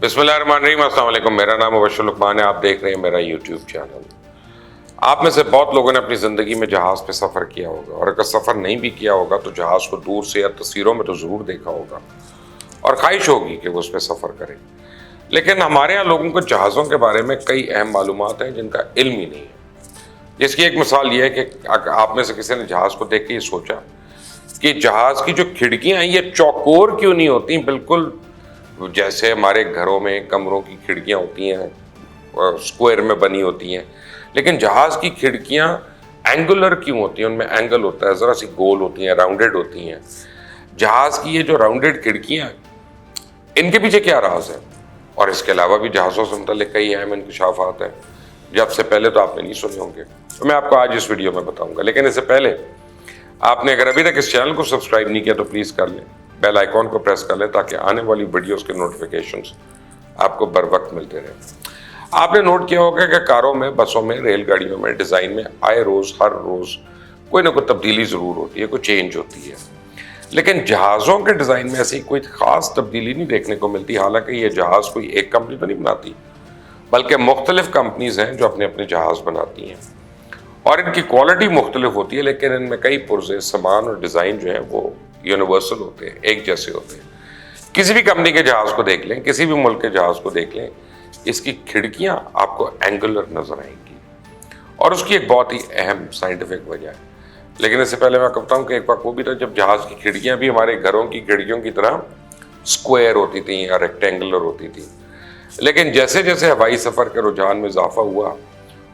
بسم اللہ الرحمن الرحیم، السلام علیکم۔ میرا نام مبشر لقمان ہے، آپ دیکھ رہے ہیں میرا یوٹیوب چینل۔ آپ میں سے بہت لوگوں نے اپنی زندگی میں جہاز پہ سفر کیا ہوگا، اور اگر سفر نہیں بھی کیا ہوگا تو جہاز کو دور سے یا تصویروں میں تو ضرور دیکھا ہوگا اور خواہش ہوگی کہ وہ اس پہ سفر کریں۔ لیکن ہمارے یہاں لوگوں کو جہازوں کے بارے میں کئی اہم معلومات ہیں جن کا علم ہی نہیں ہے۔ جس کی ایک مثال یہ ہے کہ آپ میں سے کسی نے جہاز کو دیکھ کے یہ سوچا کہ جہاز کی جو کھڑکیاں ہیں یہ چوکور کیوں نہیں ہوتی، بالکل جیسے ہمارے گھروں میں کمروں کی کھڑکیاں ہوتی ہیں اسکوائر میں بنی ہوتی ہیں، لیکن جہاز کی کھڑکیاں اینگولر کیوں ہوتی ہیں؟ ان میں اینگل ہوتا ہے، ذرا سی گول ہوتی ہیں، راؤنڈڈ ہوتی ہیں۔ جہاز کی یہ جو راؤنڈڈ کھڑکیاں ہیں ان کے پیچھے کیا راز ہے؟ اور اس کے علاوہ بھی جہازوں سے متعلق کئی اہم انکشافات ہیں جب سے پہلے تو آپ نے نہیں سنے ہوں گے، تو میں آپ کو آج اس ویڈیو میں بتاؤں گا۔ لیکن اس سے پہلے آپ نے اگر ابھی تک اس چینل کو سبسکرائب نہیں کیا تو پلیز کر لیں، بیل آئیکن کو پریس کر لیں تاکہ آنے والی ویڈیوز کے نوٹیفیکیشنز آپ کو بر وقت ملتے رہیں۔ آپ نے نوٹ کیا ہوگا کہ کاروں میں، بسوں میں، ریل گاڑیوں میں ڈیزائن میں آئے روز ہر روز کوئی نہ کوئی تبدیلی ضرور ہوتی ہے، کوئی چینج ہوتی ہے، لیکن جہازوں کے ڈیزائن میں ایسی کوئی خاص تبدیلی نہیں دیکھنے کو ملتی۔ حالانکہ یہ جہاز کوئی ایک کمپنی تو نہیں بناتی، بلکہ مختلف کمپنیز ہیں جو اپنے اپنے جہاز بناتی ہیں، اور ان کی کوالٹی مختلف ہوتی ہے، لیکن ان میں کئی پرزے سامان اور ڈیزائن جو ہیں وہ یونیورسل ہوتے ہیں، ایک جیسے ہوتے ہیں۔ کسی بھی کمپنی کے جہاز کو دیکھ لیں، کسی بھی ملک کے جہاز کو دیکھ لیں، اس کی کھڑکیاں آپ کو اینگولر نظر آئیں گی، اور اس کی ایک بہت ہی اہم سائنٹیفک وجہ ہے۔ لیکن اس سے پہلے میں آپ کو بتاؤں کہ ایک وقت وہ بھی تھا جب جہاز کی کھڑکیاں بھی ہمارے گھروں کی کھڑکیوں کی طرح اسکوائر ہوتی تھیں یا ریکٹینگولر ہوتی تھیں، لیکن جیسے جیسے ہوائی سفر کے رجحان میں اضافہ ہوا،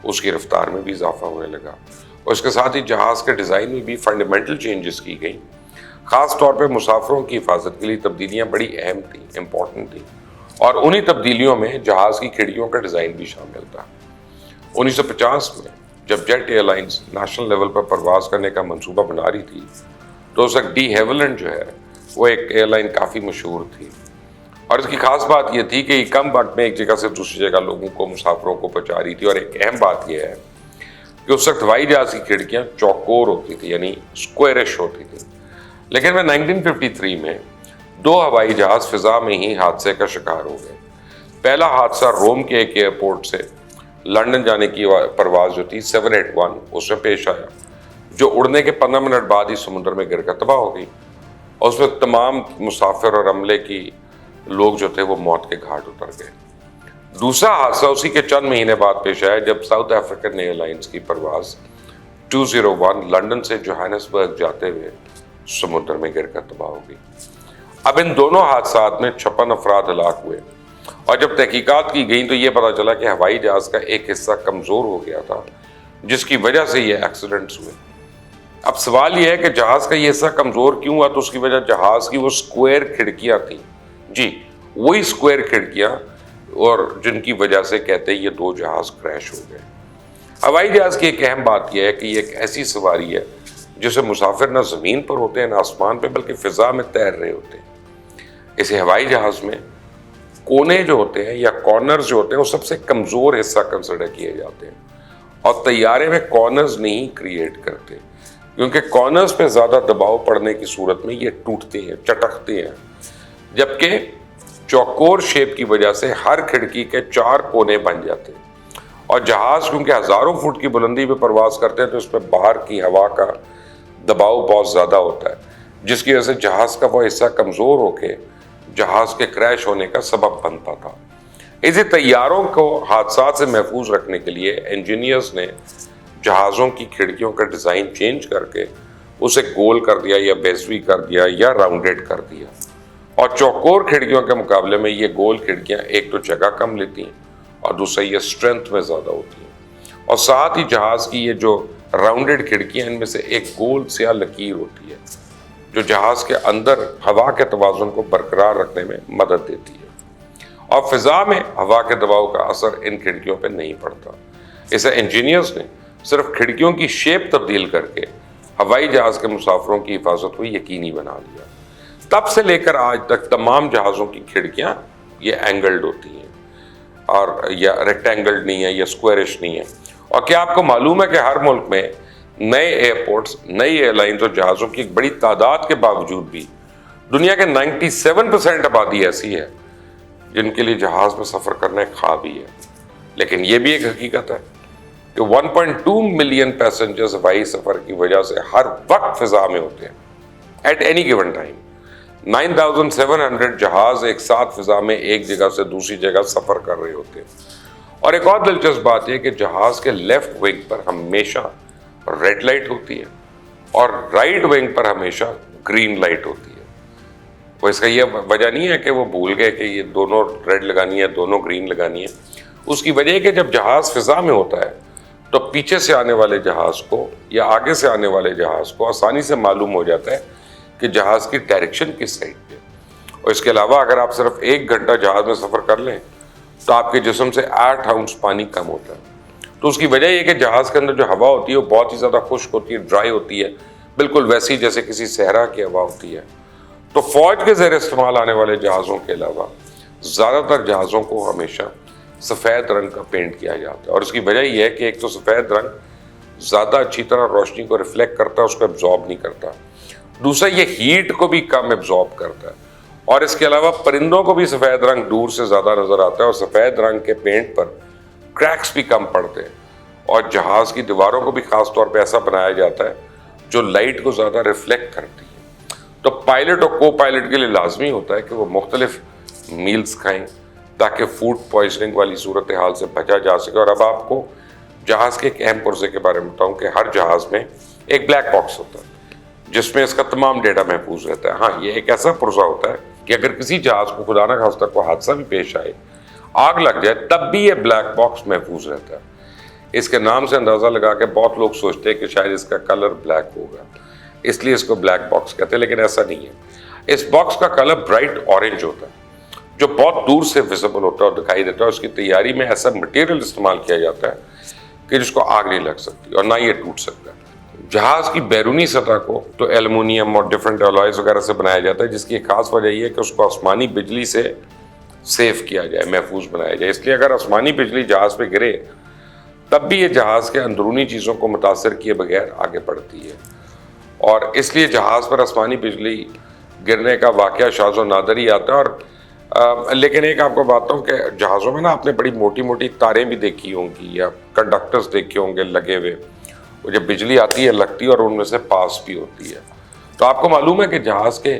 اس کی رفتار میں بھی اضافہ ہونے لگا، اور اس کے ساتھ ہی جہاز کے ڈیزائن میں بھی فنڈامنٹل چینجز کی گئیں۔ خاص طور پہ مسافروں کی حفاظت کے لیے تبدیلیاں بڑی اہم تھیں، امپورٹنٹ تھیں، اور انہی تبدیلیوں میں جہاز کی کھڑکیوں کا ڈیزائن بھی شامل تھا۔ 1950 میں جب jet airlines national level پر پرواز کرنے کا منصوبہ بنا رہی تھی تو اس وقت ڈی ہیولینڈ جو ہے وہ ایک ایئر لائن کافی مشہور تھی، اور اس کی خاص بات یہ تھی کہ یہ کم وقت میں ایک جگہ سے دوسری جگہ لوگوں کو، مسافروں کو پہنچا رہی تھی۔ اور ایک اہم بات یہ ہے کہ اس وقت ہوائی جہاز کی کھڑکیاں چوکور ہوتی تھی، یعنی اسکوائرش ہوتی تھی۔ لیکن 1953 میں 2 ہوائی جہاز فضا میں ہی حادثے کا شکار ہو گئے۔ پہلا حادثہ روم کے ایک ایئرپورٹ سے لنڈن جانے کی پرواز جو تھی 781 اس میں پیش آیا، جو اڑنے کے 15 منٹ بعد ہی سمندر میں گر کر تباہ ہو گئی، اور اس میں تمام مسافر اور عملے کی لوگ جو تھے وہ موت کے گھاٹ اتر گئے۔ دوسرا حادثہ اسی کے چند مہینے بعد پیش آیا جب ساؤتھ افریقن ایئر لائنز کی پرواز 201 لنڈن سے جوہانسبرگ جاتے ہوئے سمندر میں گر کر تباہ ہو گئی۔ اب ان دونوں حادثات میں 56 افراد ہلاک ہوئے، اور جب تحقیقات کی گئیں تو یہ پتا چلا کہ ہوائی جہاز کا ایک حصہ کمزور ہو گیا تھا، جس کی وجہ سے یہ ایکسیڈنٹس ہوئے۔ اب سوال یہ ہے کہ جہاز کا یہ حصہ کمزور کیوں ہوا؟ تو اس کی وجہ جہاز کی وہ اسکوائر کھڑکیاں تھیں، جی وہی اسکوائر کھڑکیاں، اور جن کی وجہ سے کہتے ہیں یہ 2 جہاز کریش ہو گئے۔ ہوائی جہاز کی ایک اہم بات یہ ہے کہ یہ ایک ایسی سواری ہے جسے مسافر نہ زمین پر ہوتے ہیں نہ آسمان پہ، بلکہ فضا میں تیر رہے ہوتے ہیں۔ اسے ہوائی جہاز میں کونے جو ہوتے ہیں یا کارنرز جو ہوتے ہیں وہ سب سے کمزور حصہ کنسیڈر کیے جاتے ہیں، اور طیارے میں کارنرز نہیں کریٹ کرتے، کیونکہ کارنرز پہ زیادہ دباؤ پڑنے کی صورت میں یہ ٹوٹتے ہیں، چٹکتے ہیں، جبکہ چوکور شیپ کی وجہ سے ہر کھڑکی کے 4 کونے بن جاتے ہیں۔ اور جہاز کیونکہ ہزاروں فٹ کی بلندی پہ پرواز کرتے ہیں تو اس میں باہر کی ہوا کا دباؤ بہت زیادہ ہوتا ہے، جس کی وجہ سے جہاز کا وہ حصہ کمزور ہو کے جہاز کے کریش ہونے کا سبب بنتا تھا۔ اسی طیاروں کو حادثات سے محفوظ رکھنے کے لیے انجینئرز نے جہازوں کی کھڑکیوں کا ڈیزائن چینج کر کے اسے گول کر دیا یا بیزوی کر دیا یا راؤنڈڈ کر دیا، اور چوکور کھڑکیوں کے مقابلے میں یہ گول کھڑکیاں ایک تو جگہ کم لیتی ہیں اور دوسرا یہ اسٹرینتھ میں زیادہ ہوتی ہیں، اور ساتھ ہی جہاز کی یہ جو راؤنڈڈ کھڑکیاں ان میں سے ایک گول سیاہ لکیر ہوتی ہے جو جہاز کے اندر ہوا کے توازن کو برقرار رکھنے میں مدد دیتی ہے، اور فضا میں ہوا کے دباؤ کا اثر ان کھڑکیوں پہ نہیں پڑتا۔ اسے انجینئرز نے صرف کھڑکیوں کی شیپ تبدیل کر کے ہوائی جہاز کے مسافروں کی حفاظت کو یقینی بنا لیا۔ تب سے لے کر آج تک تمام جہازوں کی کھڑکیاں یہ اینگلڈ ہوتی ہیں، اور یا ریکٹینگلڈ نہیں ہے یا اسکوائرش نہیں ہے۔ اور کیا آپ کو معلوم ہے کہ ہر ملک میں نئے ایئرپورٹس، نئی ایئر لائنز اور جہازوں کی ایک بڑی تعداد کے باوجود بھی دنیا کے 97% آبادی ایسی ہے جن کے لیے جہاز میں سفر کرنا ایک خواب ہی ہے، لیکن یہ بھی ایک حقیقت ہے کہ 1.2 ملین پیسنجرز ہوائی سفر کی وجہ سے ہر وقت فضا میں ہوتے ہیں ایٹ اینی گیون ٹائم۔ 9700 جہاز ایک ساتھ فضا میں ایک جگہ سے دوسری جگہ سفر کر رہے ہوتے ہیں۔ اور ایک اور دلچسپ بات یہ کہ جہاز کے لیفٹ ونگ پر ہمیشہ ریڈ لائٹ ہوتی ہے اور رائٹ ونگ پر ہمیشہ گرین لائٹ ہوتی ہے۔ وہ اس کا یہ وجہ نہیں ہے کہ وہ بھول گئے کہ یہ دونوں ریڈ لگانی ہے دونوں گرین لگانی ہے، اس کی وجہ ہے کہ جب جہاز فضا میں ہوتا ہے تو پیچھے سے آنے والے جہاز کو یا آگے سے آنے والے جہاز کو آسانی سے معلوم ہو جاتا ہے کہ جہاز کی ڈائریکشن کس سائڈ پہ۔ اور اس کے علاوہ اگر آپ صرف 1 گھنٹہ جہاز میں سفر کر لیں تو آپ کے جسم سے 8 اونس پانی کم ہوتا ہے۔ تو اس کی وجہ یہ کہ جہاز کے اندر جو ہوا ہوتی ہے وہ بہت ہی زیادہ خشک ہوتی ہے، ڈرائی ہوتی ہے، بالکل ویسی جیسے کسی صحرا کی ہوا ہوتی ہے۔ تو فوج کے زیر استعمال آنے والے جہازوں کے علاوہ زیادہ تر جہازوں کو ہمیشہ سفید رنگ کا پینٹ کیا جاتا ہے، اور اس کی وجہ یہ ہے کہ ایک تو سفید رنگ زیادہ اچھی طرح روشنی کو ریفلیکٹ کرتا ہے، اس کو ایبزارب نہیں کرتا، دوسرا یہ ہیٹ کو بھی کم ایبزارب کرتا ہے، اور اس کے علاوہ پرندوں کو بھی سفید رنگ دور سے زیادہ نظر آتا ہے اور سفید رنگ کے پینٹ پر کریکس بھی کم پڑتے ہیں، اور جہاز کی دیواروں کو بھی خاص طور پہ ایسا بنایا جاتا ہے جو لائٹ کو زیادہ ریفلیکٹ کرتی ہے۔ تو پائلٹ اور کو پائلٹ کے لیے لازمی ہوتا ہے کہ وہ مختلف میلز کھائیں تاکہ فوڈ پوائزننگ والی صورتحال سے بچا جا سکے۔ اور اب آپ کو جہاز کے ایک اہم پرزے کے بارے میں بتاؤں کہ ہر جہاز میں ایک بلیک باکس ہوتا ہے جس میں اس کا تمام ڈیٹا محفوظ رہتا ہے۔ ہاں، یہ ایک ایسا پرزہ ہوتا ہے کہ اگر کسی جہاز کو خدا نہ خواستہ کوئی حادثہ بھی پیش آئے، آگ لگ جائے، تب بھی یہ بلیک باکس محفوظ رہتا ہے۔ اس کے نام سے اندازہ لگا کے بہت لوگ سوچتے ہیں کہ شاید اس کا کلر بلیک ہوگا، اس لیے اس کو بلیک باکس کہتے ہیں، لیکن ایسا نہیں ہے۔ اس باکس کا کلر برائٹ اورنج ہوتا ہے جو بہت دور سے ویزیبل ہوتا ہے اور دکھائی دیتا ہے۔ اس کی تیاری میں ایسا مٹیریل استعمال کیا جاتا ہے کہ جس کو آگ نہیں لگ سکتی اور نہ یہ ٹوٹ سکتا ہے۔ جہاز کی بیرونی سطح کو تو ایلومینیم اور ڈفرینٹ الوائز وغیرہ سے بنایا جاتا ہے، جس کی ایک خاص وجہ یہ ہے کہ اس کو آسمانی بجلی سے سیف کیا جائے، محفوظ بنایا جائے۔ اس لیے اگر آسمانی بجلی جہاز پہ گرے تب بھی یہ جہاز کے اندرونی چیزوں کو متاثر کیے بغیر آگے بڑھتی ہے، اور اس لیے جہاز پر آسمانی بجلی گرنے کا واقعہ شاذ و نادر ہی آتا ہے۔ اور لیکن ایک آپ کو بتاتا ہوں کہ جہازوں میں نا آپ نے بڑی موٹی موٹی تاریں بھی دیکھی ہوں گی یا کنڈکٹرز دیکھے ہوں گے لگے ہوئے، وہ جب بجلی آتی ہے لگتی ہے اور ان میں سے پاس بھی ہوتی ہے۔ تو آپ کو معلوم ہے کہ جہاز کے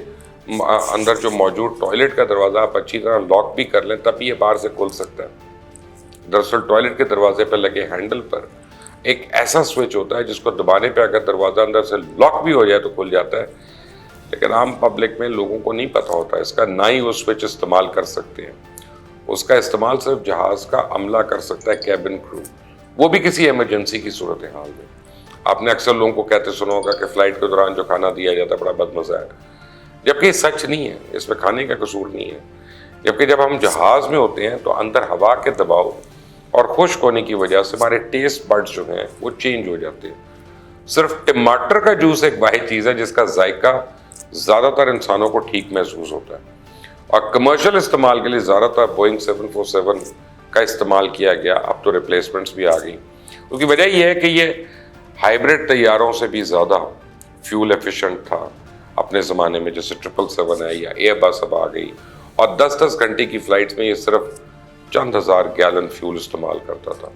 اندر جو موجود ٹوائلٹ کا دروازہ آپ اچھی طرح لاک بھی کر لیں تب بھی یہ باہر سے کھل سکتا ہے۔ دراصل ٹوائلٹ کے دروازے پہ لگے ہینڈل پر ایک ایسا سوئچ ہوتا ہے جس کو دبانے پہ اگر دروازہ اندر سے لاک بھی ہو جائے تو کھل جاتا ہے، لیکن عام پبلک میں لوگوں کو نہیں پتہ ہوتا اس کا، نہ ہی وہ سوئچ استعمال کر سکتے ہیں۔ اس کا استعمال صرف جہاز کا عملہ کر سکتا ہے، کیبن کرو، وہ بھی کسی ایمرجنسی کی صورتحال میں۔ آپ نے اکثر لوگوں کو کہتے سنا ہوگا کہ فلائٹ کے دوران جو کھانا دیا جاتا ہے بڑا بدمزہ ہے، جبکہ یہ سچ نہیں ہے، اس میں کھانے کا قصور نہیں ہے۔ جبکہ جب ہم جہاز میں ہوتے ہیں تو اندر ہوا کے دباؤ اور خشک ہونے کی وجہ سے ہمارے ٹیسٹ بڈز جو ہیں وہ چینج ہو جاتے ہیں۔ صرف ٹماٹر کا جوس ایک واحد چیز ہے جس کا ذائقہ زیادہ تر انسانوں کو ٹھیک محسوس ہوتا ہے، اور کمرشل استعمال کے لیے زیادہ تر بوئنگ 747 کا استعمال کیا گیا۔ اب تو ریپلیسمنٹس بھی آ گئی، اس کی وجہ یہ ہے کہ یہ ہائیبرڈ طیاروں سے بھی زیادہ فیول ایفیشنٹ تھا اپنے زمانے میں، جیسے 777 ہے یا ایئر بس اب آ گئی، اور 10-10 گھنٹے کی فلائٹس میں یہ صرف چند ہزار گیلن فیول استعمال کرتا تھا۔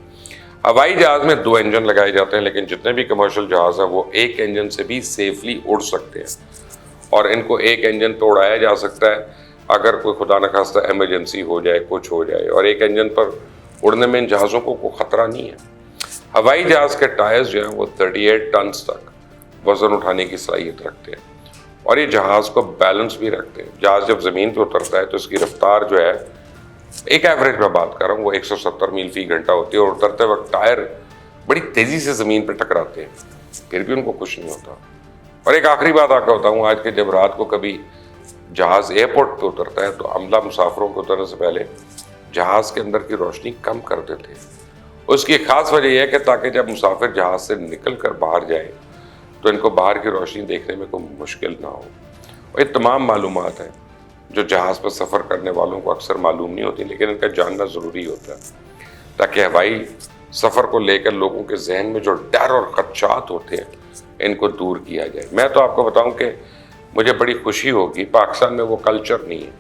ہوائی جہاز میں 2 انجن لگائے جاتے ہیں، لیکن جتنے بھی کمرشل جہاز ہیں وہ ایک انجن سے بھی سیفلی اڑ سکتے ہیں، اور ان کو ایک انجن پہ اڑایا جا سکتا ہے اگر کوئی خدا نہ خواستہ ایمرجنسی ہو جائے، کچھ ہو جائے، اور ایک انجن پر اڑنے میں ان جہازوں کو کوئی خطرہ نہیں ہے۔ ہوائی جہاز کے ٹائرز جو ہیں وہ 38 ٹنز تک وزن اٹھانے کی صلاحیت رکھتے ہیں، اور یہ جہاز کو بیلنس بھی رکھتے ہیں۔ جہاز جب زمین پہ اترتا ہے تو اس کی رفتار جو ہے، ایک ایوریج میں بات کر رہا ہوں، وہ 170 میل فی گھنٹہ ہوتی ہے، اور اترتے وقت ٹائر بڑی تیزی سے زمین پہ ٹکراتے ہیں، پھر بھی ان کو کچھ نہیں ہوتا۔ اور ایک آخری بات آپ کو بتاؤں، آج کے جب رات کو کبھی جہاز ایئرپورٹ پہ اترتا ہے تو عملہ مسافروں کو اترنے سے پہلے جہاز کے اندر کی روشنی کم کر دیتے ہیں۔ اس کی ایک خاص وجہ یہ ہے کہ تاکہ جب مسافر جہاز سے نکل کر باہر جائیں تو ان کو باہر کی روشنی دیکھنے میں کوئی مشکل نہ ہو۔ اور یہ تمام معلومات ہیں جو جہاز پر سفر کرنے والوں کو اکثر معلوم نہیں ہوتی، لیکن ان کا جاننا ضروری ہوتا ہے تاکہ ہوائی سفر کو لے کر لوگوں کے ذہن میں جو ڈر اور خدشات ہوتے ہیں ان کو دور کیا جائے۔ میں تو آپ کو بتاؤں کہ مجھے بڑی خوشی ہوگی، پاکستان میں وہ کلچر نہیں ہے،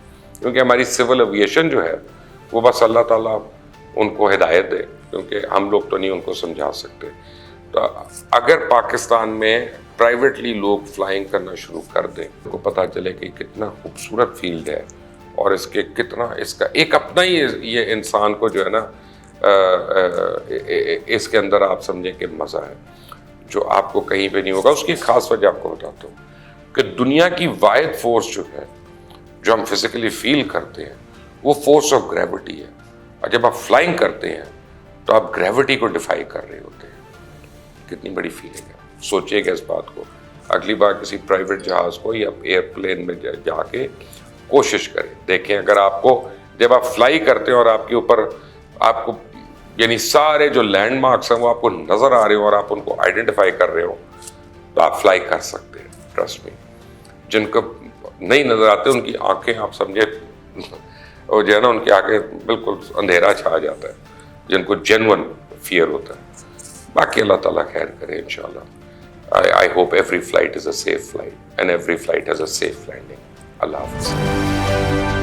کیونکہ ہماری سول ایویشن جو ہے وہ بس اللہ تعالیٰ ان کو ہدایت دے، کیونکہ ہم لوگ تو نہیں ان کو سمجھا سکتے۔ تو اگر پاکستان میں پرائیویٹلی لوگ فلائنگ کرنا شروع کر دیں، ان کو پتہ چلے کہ کتنا خوبصورت فیلڈ ہے اور اس کے کتنا اس کا ایک اپنا ہی یہ انسان کو جو ہے نا اس کے اندر آپ سمجھیں کہ مزہ ہے جو آپ کو کہیں پہ نہیں ہوگا۔ اس کی خاص وجہ آپ کو بتاتا ہوں کہ دنیا کی واحد فورس جو ہے جو ہم فزیکلی فیل کرتے ہیں وہ فورس آف گریوٹی ہے، اور جب آپ فلائنگ کرتے ہیں تو آپ گریوٹی کو ڈیفائی کر رہے ہوتے ہیں۔ کتنی بڑی فیلنگ ہے، سوچئے گا اس بات کو۔ اگلی بار کسی پرائیویٹ جہاز کو یا ایئر پلین میں جا کے کوشش کریں، دیکھیں اگر آپ کو جب آپ فلائی کرتے ہیں اور آپ کے اوپر آپ کو یعنی سارے جو لینڈ مارکس ہیں وہ آپ کو نظر آ رہے ہوں اور آپ ان کو آئیڈینٹیفائی کر رہے ہو تو آپ فلائی کر سکتے ہیں، ٹرسٹ می۔ جن کو نہیں نظر آتے ان کی آنکھیں آپ سمجھے اور جو ہے نا ان کی آنکھیں بالکل اندھیرا چھا جاتا ہے، جن کو جینون فیئر ہوتا ہے۔ باقی اللہ تعالیٰ خیر کرے انشاءاللہ۔ I hope every flight is a safe flight and every flight has a safe landing. اللہ حافظ۔